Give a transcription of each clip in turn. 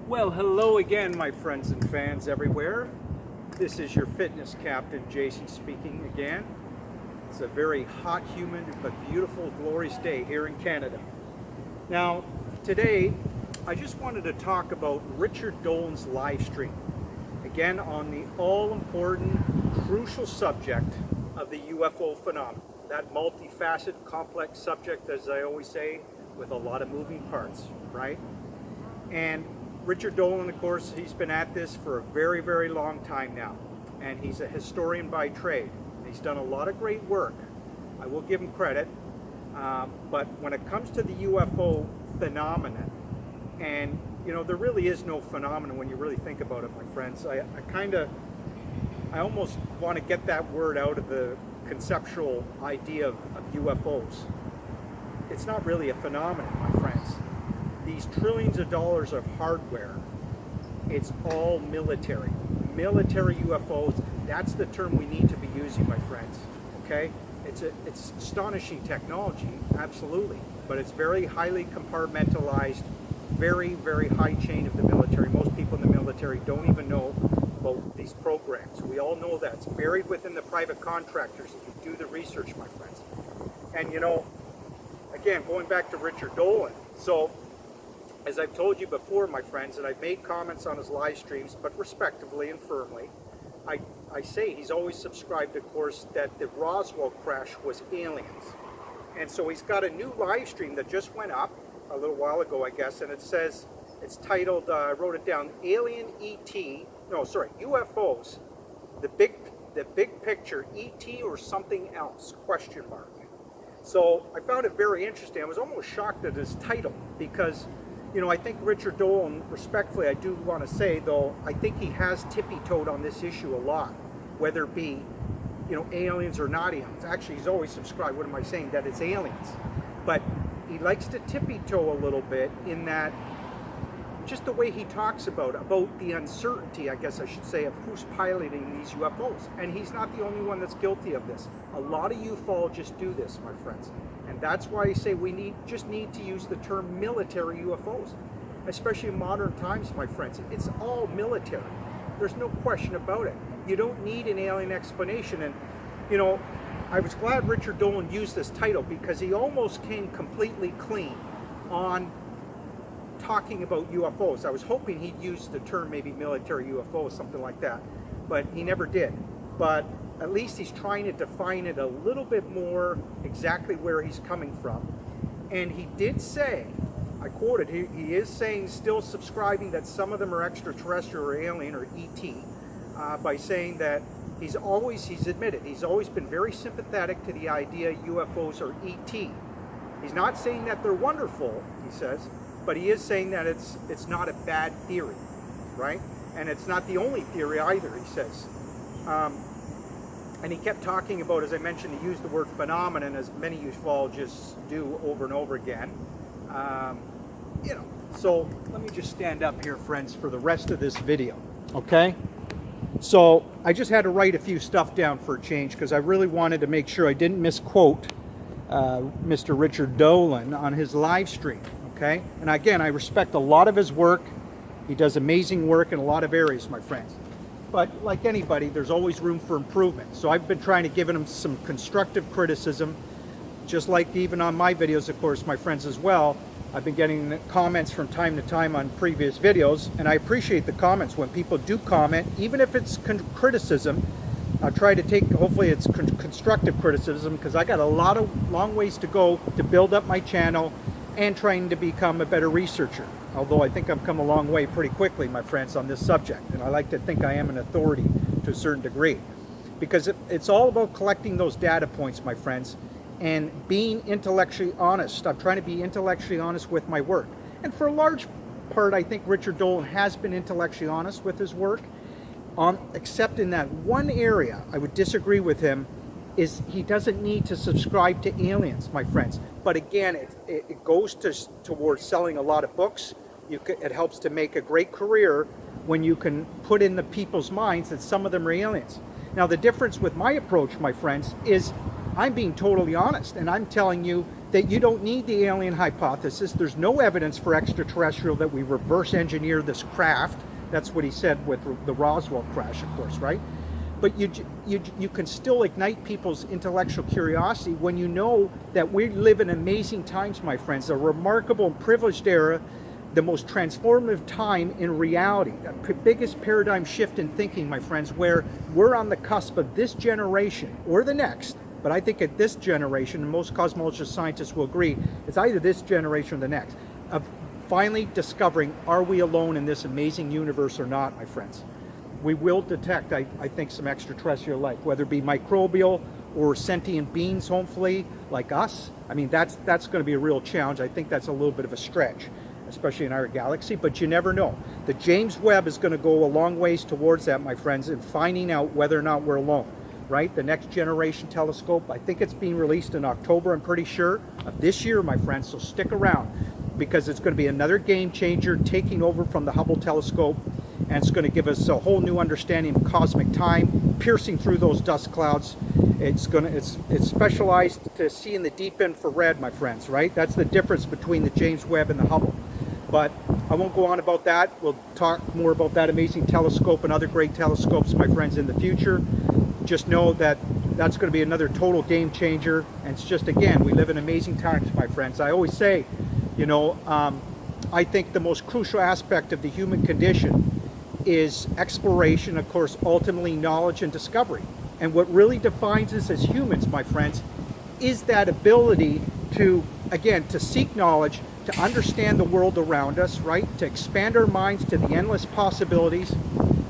Well, hello again, my friends and fans everywhere. This is your fitness captain, Jason, speaking again. It's a very hot, humid, but beautiful, glorious day here in Canada. Now, today, I just wanted to talk about Richard Dolan's live stream. Again, on the all-important, crucial subject of the UFO phenomenon. That multifaceted, complex subject, as I always say, with a lot of moving parts, right? And Richard Dolan, of course, he's been at this for a very, very long time now. And he's a historian by trade. He's done a lot of great work. I will give him credit. But when it comes to the UFO phenomenon, and you know, there really is no phenomenon when you really think about it, my friends. I almost want to get that word out of the conceptual idea of UFOs. It's not really a phenomenon, my friends. These trillions of dollars of hardware, it's all military. Military UFOs, that's the term we need to be using, my friends, okay? It's astonishing technology, absolutely, but it's very highly compartmentalized, very, very high chain of the military. Most people in the military don't even know about these programs. We all know that. It's buried within the private contractors if you do the research, my friends. And you know, again, going back to Richard Dolan, so as I've told you before, my friends, and I've made comments on his live streams, but respectively and firmly, I say he's always subscribed, of course, that the Roswell crash was aliens. And so he's got a new live stream that just went up a little while ago, I guess, and it says, it's titled, I wrote it down, UFOs, the big picture, ET or something else, question mark. So I found it very interesting. I was almost shocked at his title because, you know, I think Richard Dolan, respectfully, I do want to say, though, I think he has tippy-toed on this issue a lot, whether it be, you know, aliens or not aliens. Actually, he's always subscribed, what am I saying, that it's aliens. But he likes to tippy-toe a little bit in that, just the way he talks about the uncertainty, I guess I should say, of who's piloting these UFOs. And he's not the only one that's guilty of this. A lot of ufologists do this, my friends. And that's why I say we just need to use the term military UFOs, especially in modern times, my friends. It's all military. There's no question about it. You don't need an alien explanation. And, you know, I was glad Richard Dolan used this title because he almost came completely clean on talking about UFOs. I was hoping he'd use the term maybe military UFO or something like that, but he never did. But at least he's trying to define it a little bit more exactly where he's coming from. And he did say, I quoted, he is saying, still subscribing that some of them are extraterrestrial or alien or ET, by saying that he's admitted, he's always been very sympathetic to the idea UFOs are ET. He's not saying that they're wonderful, he says, but he is saying that it's not a bad theory, right? And it's not the only theory either, he says. And he kept talking about, as I mentioned, he used the word phenomenon, as many ufologists do over and over again. You know, so let me just stand up here, friends, for the rest of this video, okay? So I just had to write a few stuff down for a change because I really wanted to make sure I didn't misquote Mr. Richard Dolan on his live stream. Okay? And again, I respect a lot of his work. He does amazing work in a lot of areas, my friends. But like anybody, there's always room for improvement. So I've been trying to give him some constructive criticism, just like even on my videos, of course, my friends as well. I've been getting comments from time to time on previous videos, and I appreciate the comments. When people do comment, even if it's criticism, I'll try to take, hopefully it's constructive criticism, because I got a long ways to go to build up my channel and trying to become a better researcher. Although I think I've come a long way pretty quickly, my friends, on this subject. And I like to think I am an authority to a certain degree. Because it's all about collecting those data points, my friends, and being intellectually honest. I'm trying to be intellectually honest with my work. And for a large part, I think Richard Dolan has been intellectually honest with his work, except in that one area I would disagree with him, is he doesn't need to subscribe to aliens, my friends. But again, it goes towards selling a lot of books. It helps to make a great career when you can put in the people's minds that some of them are aliens. Now, the difference with my approach, my friends, is I'm being totally honest, and I'm telling you that you don't need the alien hypothesis. There's no evidence for extraterrestrial, that we reverse engineer this craft. That's what he said with the Roswell crash, of course, right? But you can still ignite people's intellectual curiosity when you know that we live in amazing times, my friends, a remarkable and privileged era, the most transformative time in reality, the biggest paradigm shift in thinking, my friends, where we're on the cusp of this generation or the next. But I think at this generation, and most cosmologist scientists will agree, it's either this generation or the next, of finally discovering, are we alone in this amazing universe or not, my friends? We will detect, I think, some extraterrestrial life, whether it be microbial or sentient beings, hopefully, like us. I mean, that's going to be a real challenge. I think that's a little bit of a stretch, especially in our galaxy, but you never know. The James Webb is going to go a long ways towards that, my friends, in finding out whether or not we're alone, right? The next generation telescope, I think it's being released in October, I'm pretty sure, of this year, my friends, so stick around, because it's going to be another game changer, taking over from the Hubble telescope, and it's going to give us a whole new understanding of cosmic time, piercing through those dust clouds. It's specialized to see in the deep infrared, my friends, right? That's the difference between the James Webb and the Hubble. But I won't go on about that. We'll talk more about that amazing telescope and other great telescopes, my friends, in the future. Just know that that's going to be another total game changer. And it's just, again, we live in amazing times, my friends. I always say, you know, I think the most crucial aspect of the human condition is exploration, of course, ultimately knowledge and discovery. And what really defines us as humans, my friends, is that ability to, again, to seek knowledge, to understand the world around us, right? To expand our minds to the endless possibilities,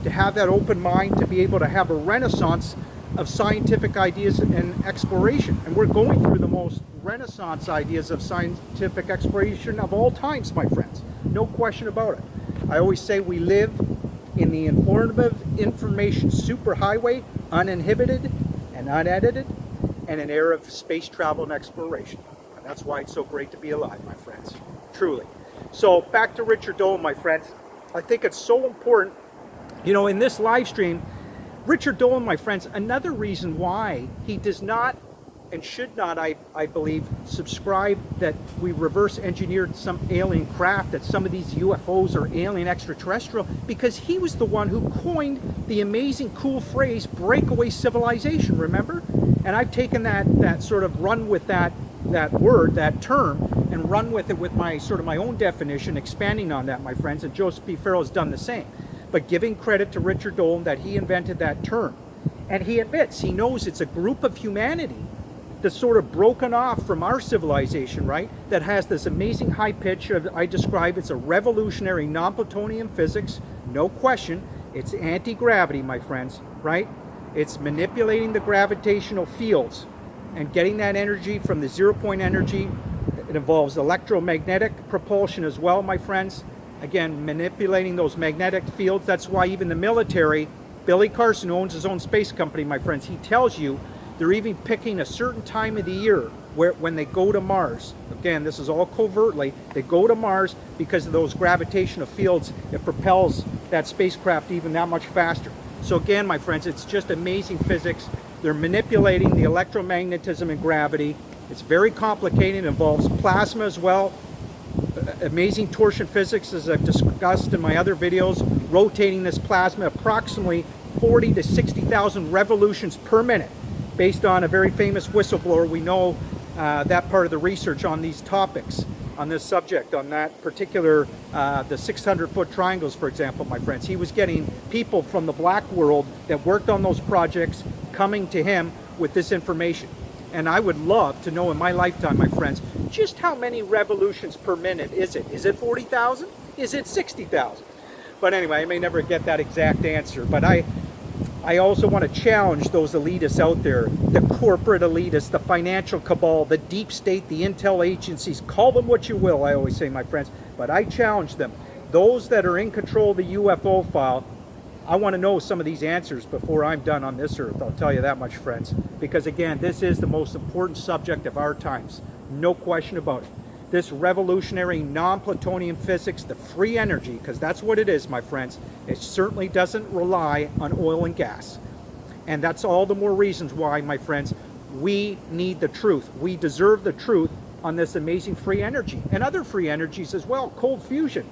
to have that open mind, to be able to have a renaissance of scientific ideas and exploration. And we're going through the most renaissance ideas of scientific exploration of all times, my friends. No question about it. I always say we live in the informative information superhighway, uninhibited and unedited, and an era of space travel and exploration. And that's why it's so great to be alive, my friends, truly. So back to Richard Dolan, my friends. I think it's so important, you know, in this live stream, Richard Dolan, my friends, another reason why he does not and should not, I believe, subscribe that we reverse engineered some alien craft, that some of these UFOs are alien extraterrestrial, because he was the one who coined the amazing cool phrase breakaway civilization, remember? And I've taken that sort of run with that word, that term, and run with it with my sort of my own definition, expanding on that, my friends, and Joseph P. Farrell has done the same. But giving credit to Richard Dolan that he invented that term. And he admits, he knows it's a group of humanity that's sort of broken off from our civilization, right? That has this amazing high pitch of, I describe, it's a revolutionary non-Plutonian physics, no question. It's anti-gravity, my friends, right? It's manipulating the gravitational fields and getting that energy from the zero-point energy. It involves electromagnetic propulsion as well, my friends. Again, manipulating those magnetic fields. That's why even the military, Billy Carson, who owns his own space company, my friends, he tells you they're even picking a certain time of the year when they go to Mars. Again, this is all covertly. They go to Mars because of those gravitational fields. It propels that spacecraft even that much faster. So again, my friends, it's just amazing physics. They're manipulating the electromagnetism and gravity. It's very complicated. It involves plasma as well. Amazing torsion physics, as I've discussed in my other videos, rotating this plasma approximately 40 to 60,000 revolutions per minute. Based on a very famous whistleblower, we know that part of the research on these topics, on this subject, on that particular, the 600-foot triangles, for example, my friends. He was getting people from the black world that worked on those projects coming to him with this information. And I would love to know in my lifetime, my friends, just how many revolutions per minute is it? Is it 40,000? Is it 60,000? But anyway, I may never get that exact answer. But I also want to challenge those elitists out there, the corporate elitists, the financial cabal, the deep state, the intel agencies, call them what you will, I always say, my friends, but I challenge them. Those that are in control of the UFO file, I want to know some of these answers before I'm done on this earth, I'll tell you that much, friends. Because again, this is the most important subject of our times, no question about it. This revolutionary non-Plutonian physics, the free energy, because that's what it is, my friends. It certainly doesn't rely on oil and gas. And that's all the more reasons why, my friends, we need the truth. We deserve the truth on this amazing free energy and other free energies as well, cold fusion.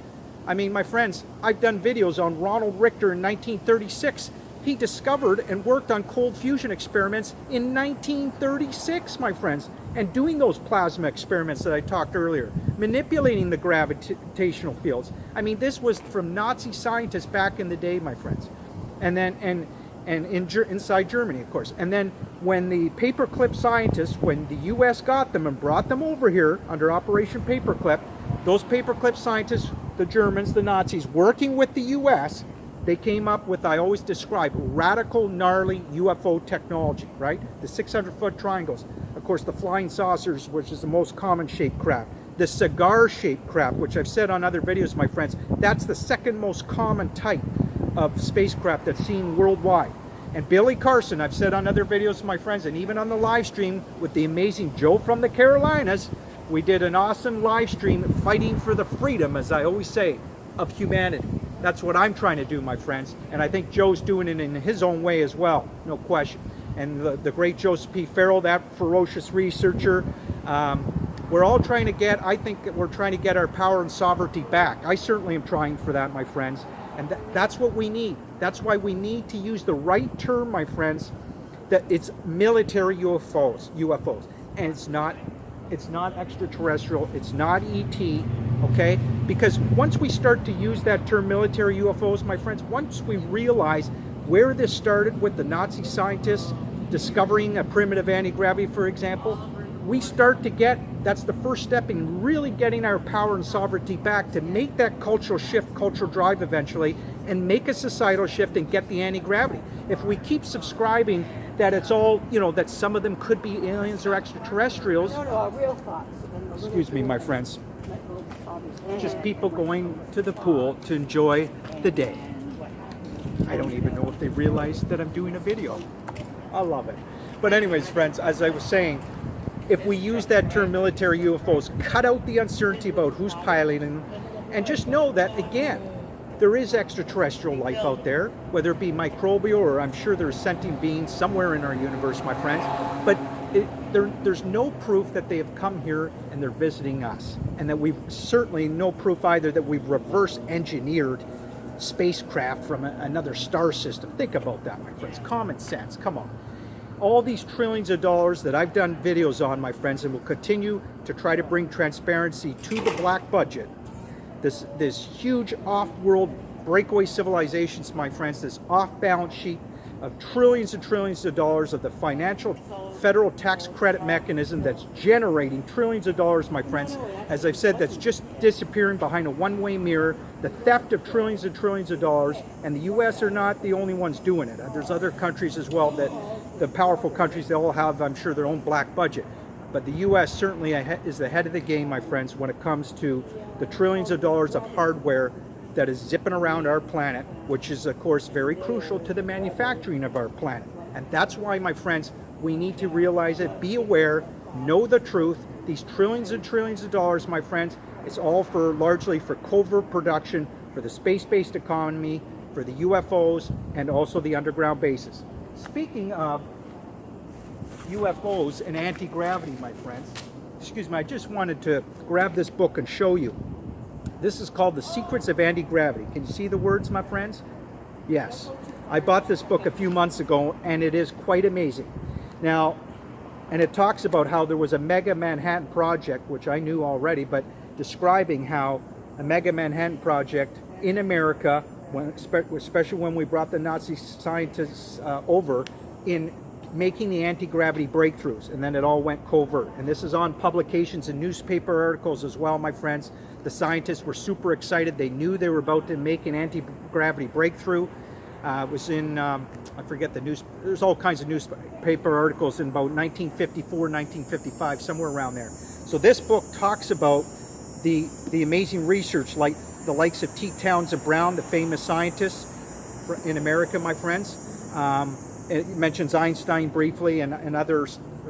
I mean, my friends, I've done videos on Ronald Richter in 1936. He discovered and worked on cold fusion experiments in 1936, my friends, and doing those plasma experiments that I talked earlier, manipulating the gravitational fields. I mean, this was from Nazi scientists back in the day, my friends, and then inside Germany, of course. And then when the paperclip scientists, when the U.S. got them and brought them over here under Operation Paperclip, those paperclip scientists, the Germans, the Nazis, working with the U.S., they came up with, I always describe, radical, gnarly UFO technology, right? The 600-foot triangles. Of course, the flying saucers, which is the most common shaped craft. The cigar-shaped craft, which I've said on other videos, my friends, that's the second most common type of spacecraft that's seen worldwide. And Billy Carson, I've said on other videos, my friends, and even on the live stream with the amazing Joe from the Carolinas, we did an awesome live stream fighting for the freedom, as I always say, of humanity. That's what I'm trying to do, my friends. And I think Joe's doing it in his own way as well, no question. And the great Joseph P. Farrell, that ferocious researcher, we're all trying to get, I think we're trying to get our power and sovereignty back. I certainly am trying for that, my friends. And that's what we need. That's why we need to use the right term, my friends, that it's military UFOs. And it's not extraterrestrial, it's not ET, okay? Because once we start to use that term military UFOs, my friends, once we realize where this started with the Nazi scientists discovering a primitive anti-gravity, for example, we start to get, that's the first step in really getting our power and sovereignty back to make that cultural shift, cultural drive eventually, and make a societal shift and get the anti-gravity. If we keep subscribing that it's all, you know, that some of them could be aliens or extraterrestrials. No, real thoughts. Excuse me, my friends. Just people going to the pool to enjoy the day. I don't even know if they realize that I'm doing a video. I love it. But anyways, friends, as I was saying, if we use that term military UFOs, cut out the uncertainty about who's piloting them, and just know that, again, there is extraterrestrial life out there, whether it be microbial or I'm sure there's sentient beings somewhere in our universe, my friends. But there's no proof that they have come here and they're visiting us. And that we've certainly no proof either that we've reverse engineered spacecraft from another star system. Think about that, my friends. Common sense, come on. All these trillions of dollars that I've done videos on, my friends, and will continue to try to bring transparency to the black budget. This huge off-world breakaway civilizations, my friends, this off-balance sheet of trillions and trillions of dollars of the financial federal tax credit mechanism that's generating trillions of dollars, my friends. As I've said, that's just disappearing behind a one-way mirror, the theft of trillions and trillions of dollars, and the U.S. are not the only ones doing it. There's other countries as well, that the powerful countries, they all have, I'm sure, their own black budget. But the U.S. certainly is the head of the game, my friends, when it comes to the trillions of dollars of hardware that is zipping around our planet, which is, of course, very crucial to the manufacturing of our planet. And that's why, my friends, we need to realize it, be aware, know the truth. These trillions and trillions of dollars, my friends, it's all largely for covert production, for the space-based economy, for the UFOs, and also the underground bases. Speaking of UFOs and anti-gravity, my friends, excuse me, I just wanted to grab this book and show you. This is called The Secrets of Antigravity. Can you see the words, my friends? Yes. I bought this book a few months ago, and it is quite amazing. Now, and it talks about how there was a mega Manhattan project, which I knew already, but describing how a mega Manhattan project in America, especially when we brought the Nazi scientists over, in making the anti-gravity breakthroughs, and then it all went covert. And this is on publications and newspaper articles as well, my friends. The scientists were super excited. They knew they were about to make an anti-gravity breakthrough. It was in, I forget the news, there's all kinds of newspaper articles in about 1954, 1955, somewhere around there. So this book talks about the amazing research, like the likes of T. Townsend Brown, the famous scientists in America, my friends. It mentions Einstein briefly and other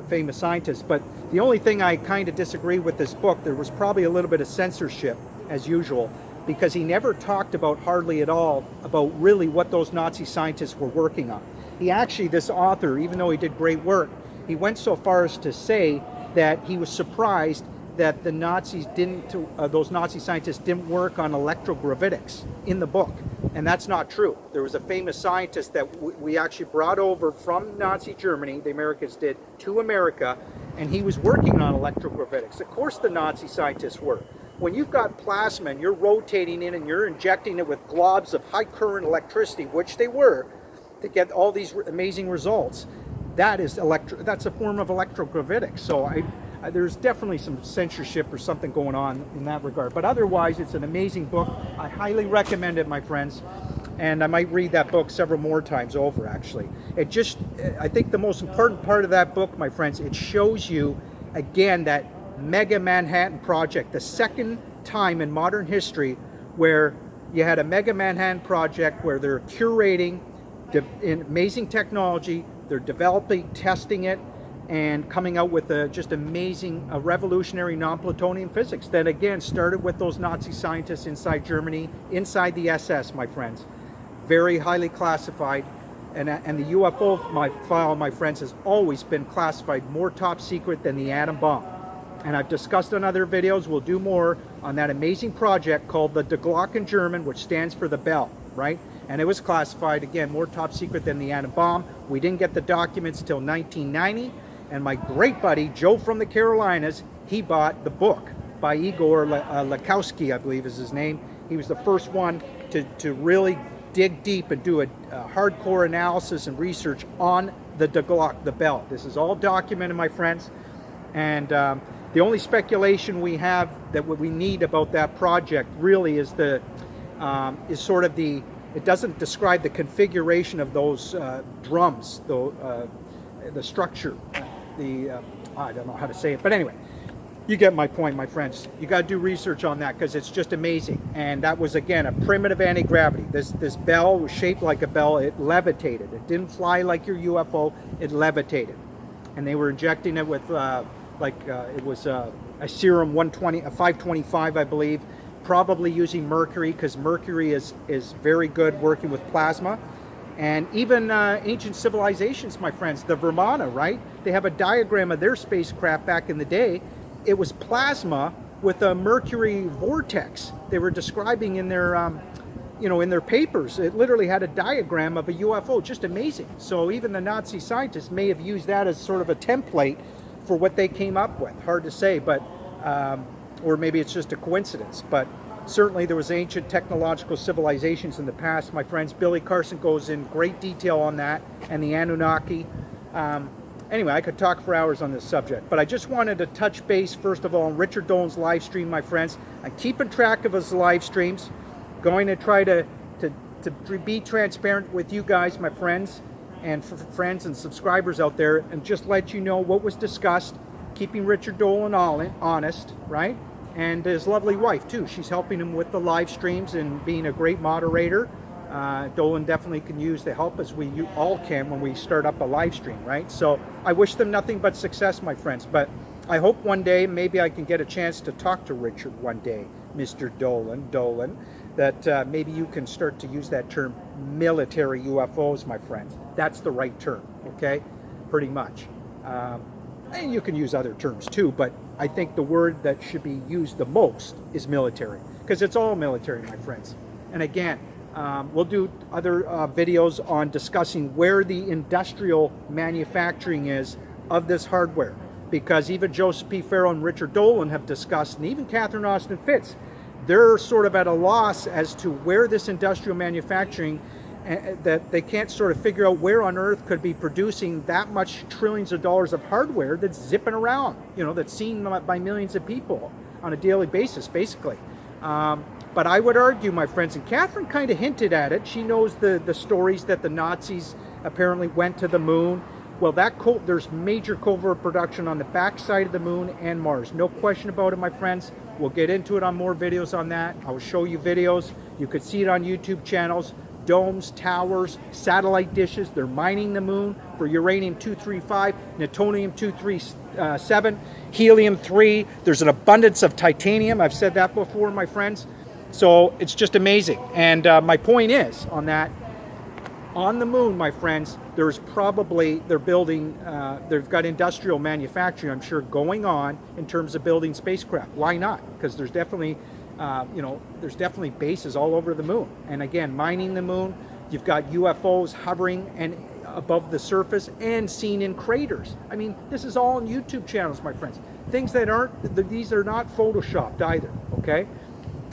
famous scientists, but the only thing I kind of disagree with this book, there was probably a little bit of censorship, as usual, because he never talked about hardly at all about really what those Nazi scientists were working on. He actually, this author, even though he did great work, he went so far as to say that he was surprised that the Nazis didn't, those Nazi scientists didn't work on electrogravitics in the book. And that's not true. There was a famous scientist that we actually brought over from Nazi Germany, the Americans did, to America, and he was working on electrogravitics. Of course the Nazi scientists were. When you've got plasma and you're rotating it and you're injecting it with globs of high current electricity, which they were, to get all these amazing results, that's a form of electrogravitics. So there's definitely some censorship or something going on in that regard. But otherwise, it's an amazing book. I highly recommend it, my friends. And I might read that book several more times over, actually. I think the most important part of that book, my friends, it shows you, again, that mega Manhattan Project, the second time in modern history where you had a mega Manhattan Project where they're curating amazing technology, they're developing, testing it, and coming out with just amazing, revolutionary non-plutonium physics that, again, started with those Nazi scientists inside Germany, inside the SS, my friends. Very highly classified. And the UFO file, my friends, has always been classified more top secret than the atom bomb. And I've discussed on other videos, we'll do more on that amazing project called the Glock in German, which stands for the bell, right? And it was classified, again, more top secret than the atom bomb. We didn't get the documents till 1990. And my great buddy, Joe from the Carolinas, he bought the book by Igor Lakowski, I believe is his name. He was the first one to really dig deep and do a hardcore analysis and research on the Glock, the bell. This is all documented, my friends. And the only speculation we have that what we need about that project really is sort of it doesn't describe the configuration of those drums, the structure, I don't know how to say it, but anyway, you get my point, my friends. You got to do research on that because it's just amazing. And that was, again, a primitive anti-gravity. This bell was shaped like a bell. It levitated. It didn't fly like your UFO. It levitated. And they were injecting it with it was a serum 525, I believe, probably using mercury because mercury is very good working with plasma. And even ancient civilizations, my friends, the Vermana, right? They have a diagram of their spacecraft back in the day. It was plasma with a mercury vortex. They were describing in their, in their papers. It literally had a diagram of a UFO. Just amazing. So even the Nazi scientists may have used that as sort of a template for what they came up with. Hard to say, but or maybe it's just a coincidence. But certainly there was ancient technological civilizations in the past, my friends. Billy Carson goes in great detail on that, and the Anunnaki. Anyway, I could talk for hours on this subject, but I just wanted to touch base, first of all, on Richard Dolan's live stream, my friends. I'm keeping track of his live streams, going to try to be transparent with you guys, my friends, and friends and subscribers out there, and just let you know what was discussed, keeping Richard Dolan honest, right? And his lovely wife, too. She's helping him with the live streams and being a great moderator. Dolan definitely can use the help, as we all can when we start up a live stream, right? So I wish them nothing but success, my friends. But I hope one day maybe I can get a chance to talk to Richard one day, Mr. Dolan, that maybe you can start to use that term military UFOs, my friends. That's the right term, okay? Pretty much. And you can use other terms too, but I think the word that should be used the most is military, because it's all military, my friends. And again, we'll do other videos on discussing where the industrial manufacturing is of this hardware, because even Joseph P. Farrell and Richard Dolan have discussed, and even Catherine Austin Fitts, they're sort of at a loss as to where this industrial manufacturing, that they can't sort of figure out where on earth could be producing that much trillions of dollars of hardware that's zipping around, that's seen by millions of people on a daily basis, basically. But I would argue, my friends, and Catherine kind of hinted at it, she knows the stories that the Nazis apparently went to the moon. Well, there's major covert production on the backside of the moon and Mars. No question about it, my friends. We'll get into it on more videos on that. I will show you videos. You could see it on YouTube channels. Domes, towers, satellite dishes. They're mining the moon for uranium-235, plutonium-237, helium-3. There's an abundance of titanium. I've said that before, my friends. So it's just amazing. And my point is on that, On the moon, my friends, there's probably, they're building, they've got industrial manufacturing, I'm sure, going on in terms of building spacecraft. Why not? Because there's definitely, there's definitely bases all over the moon. And again, mining the moon, you've got UFOs hovering and above the surface and seen in craters. I mean, this is all on YouTube channels, my friends. Things that aren't, these are not photoshopped either, okay?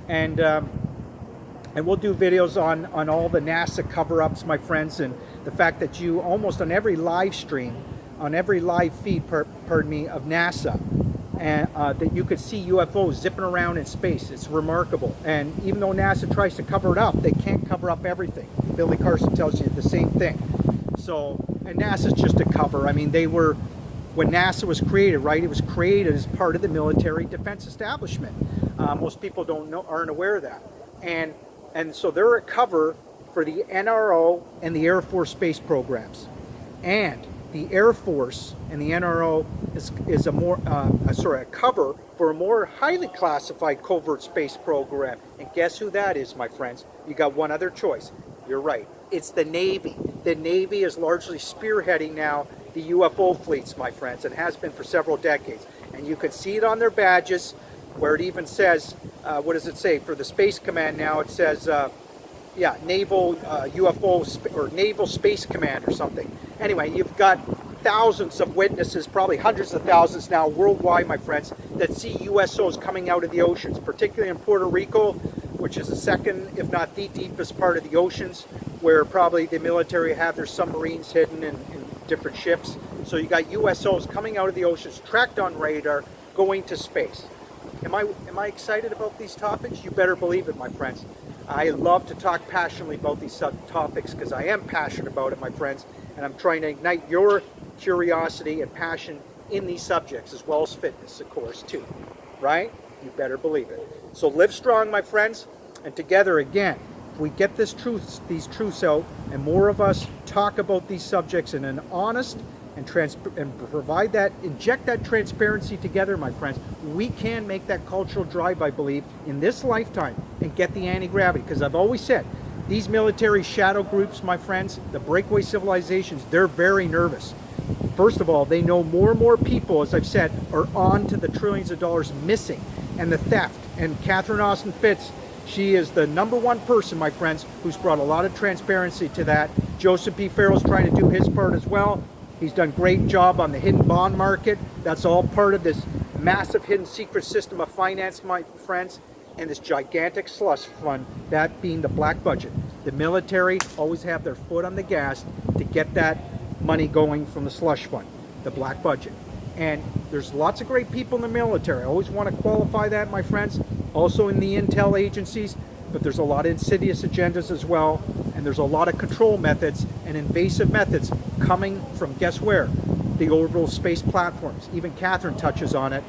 And we'll do videos on all the NASA cover-ups, my friends, and the fact that you almost on every live stream, on every live feed, pardon me, of NASA, and that you could see UFOs zipping around in space. It's remarkable. And even though NASA tries to cover it up, they can't cover up everything. Billy Carson tells you the same thing. So, and NASA's just a cover. I mean, they were, when NASA was created, right, it was created as part of the military defense establishment. Most people aren't aware of that. And so they're a cover for the NRO and the Air Force space programs. And the Air Force and the NRO is a cover for a more highly classified covert space program. And guess who that is, my friends? You got one other choice. You're right. It's the Navy. The Navy is largely spearheading now the UFO fleets, my friends, and has been for several decades. And you can see it on their badges, where it even says, what does it say? For the Space Command now, it says, Naval UFO, or Naval Space Command or something. Anyway, you've got thousands of witnesses, probably hundreds of thousands now worldwide, my friends, that see USOs coming out of the oceans, particularly in Puerto Rico, which is the second, if not the deepest part of the oceans, where probably the military have their submarines hidden in different ships. So you got USOs coming out of the oceans, tracked on radar, going to space. Am I excited about these topics? You better believe it, my friends. I love to talk passionately about these topics because I am passionate about it, my friends, and I'm trying to ignite your curiosity and passion in these subjects, as well as fitness, of course, too. Right? You better believe it. So live strong, my friends, and together again, if we get these truths out, and more of us talk about these subjects in an honest and provide that, inject that transparency together, my friends, we can make that cultural drive, I believe, in this lifetime and get the anti-gravity. Because I've always said, these military shadow groups, my friends, the breakaway civilizations, they're very nervous. First of all, they know more and more people, as I've said, are on to the trillions of dollars missing and the theft. And Catherine Austin Fitts, she is the #1 person, my friends, who's brought a lot of transparency to that. Joseph P. Farrell's trying to do his part as well. He's done a great job on the hidden bond market. That's all part of this massive hidden secret system of finance, my friends, and this gigantic slush fund, that being the black budget. The military always have their foot on the gas to get that money going from the slush fund, the black budget. And there's lots of great people in the military. I always want to qualify that, my friends. Also in the intel agencies, but there's a lot of insidious agendas as well. And there's a lot of control methods and invasive methods coming from, guess where? The orbital space platforms. Even Catherine touches on it.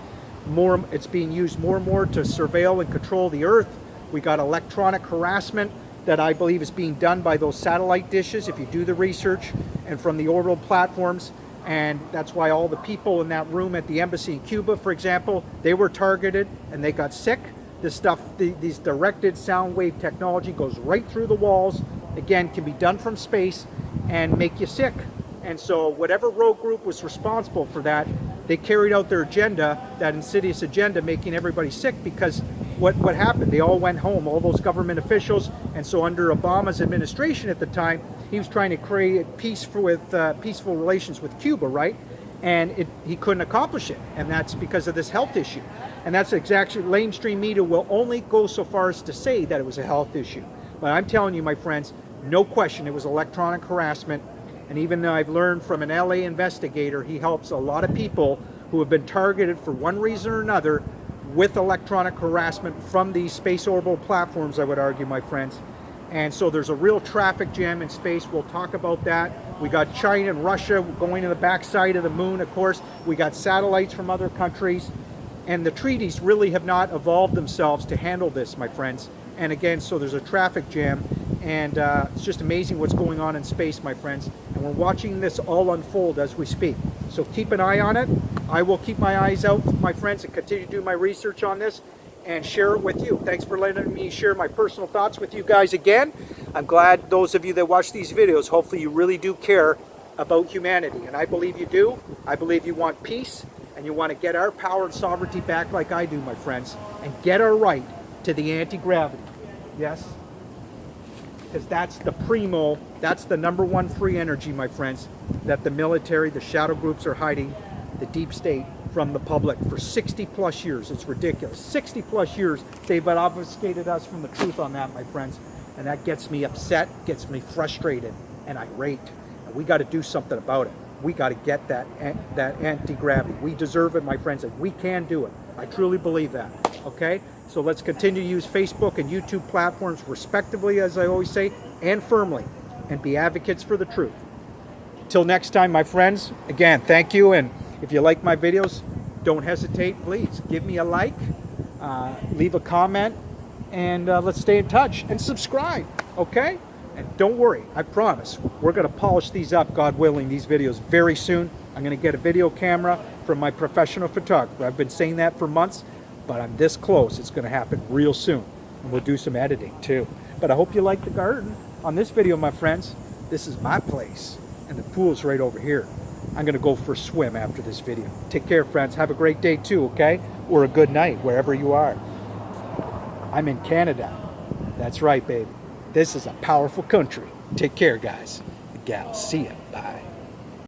It's being used more and more to surveil and control the Earth. We got electronic harassment that I believe is being done by those satellite dishes, if you do the research, and from the orbital platforms. And that's why all the people in that room at the embassy in Cuba, for example, they were targeted and they got sick. This stuff, these directed sound wave technology goes right through the walls. Again, can be done from space and make you sick. And so whatever rogue group was responsible for that, they carried out their agenda, that insidious agenda, making everybody sick. Because what happened? They all went home, all those government officials. And so under Obama's administration at the time, he was trying to create peaceful relations with Cuba, right? And he couldn't accomplish it. And that's because of this health issue. And that's exactly, mainstream media will only go so far as to say that it was a health issue. But I'm telling you, my friends, no question, it was electronic harassment. And even though I've learned from an LA investigator, he helps a lot of people who have been targeted for one reason or another with electronic harassment from these space orbital platforms, I would argue, my friends. And so there's a real traffic jam in space. We'll talk about that. We got China and Russia going to the backside of the moon, of course. We got satellites from other countries. And the treaties really have not evolved themselves to handle this, my friends. And again, so there's a traffic jam. And it's just amazing what's going on in space, my friends. And we're watching this all unfold as we speak. So keep an eye on it. I will keep my eyes out, my friends, and continue to do my research on this. and share it with you. Thanks for letting me share my personal thoughts with you guys again. I'm glad those of you that watch these videos, hopefully you really do care about humanity. And I believe you do. I believe you want peace and you want to get our power and sovereignty back like I do, my friends, and get our right to the anti-gravity. Yes? Because that's the primo, that's the #1 free energy, my friends, that the military, the shadow groups are hiding, the deep state, from the public for 60 plus years. It's ridiculous. 60 plus years they've obfuscated us from the truth on that, my friends. And that gets me upset, gets me frustrated and irate. And we got to do something about it. We got to get that anti-gravity. We deserve it, my friends, and we can do it. I truly believe that. Okay? So let's continue to use Facebook and YouTube platforms respectively, as I always say, and firmly, and be advocates for the truth. Till next time, my friends, again, thank you. And if you like my videos, don't hesitate. Please give me a like, leave a comment, and let's stay in touch and subscribe, okay? And don't worry, I promise, we're going to polish these up, God willing, these videos very soon. I'm going to get a video camera from my professional photographer. I've been saying that for months, but I'm this close. It's going to happen real soon. And we'll do some editing too. But I hope you like the garden. On this video, my friends, this is my place, and the pool's right over here. I'm going to go for a swim after this video. Take care, friends. Have a great day too, okay? Or a good night, wherever you are. I'm in Canada. That's right, baby. This is a powerful country. Take care, guys. The gals. See ya. Bye.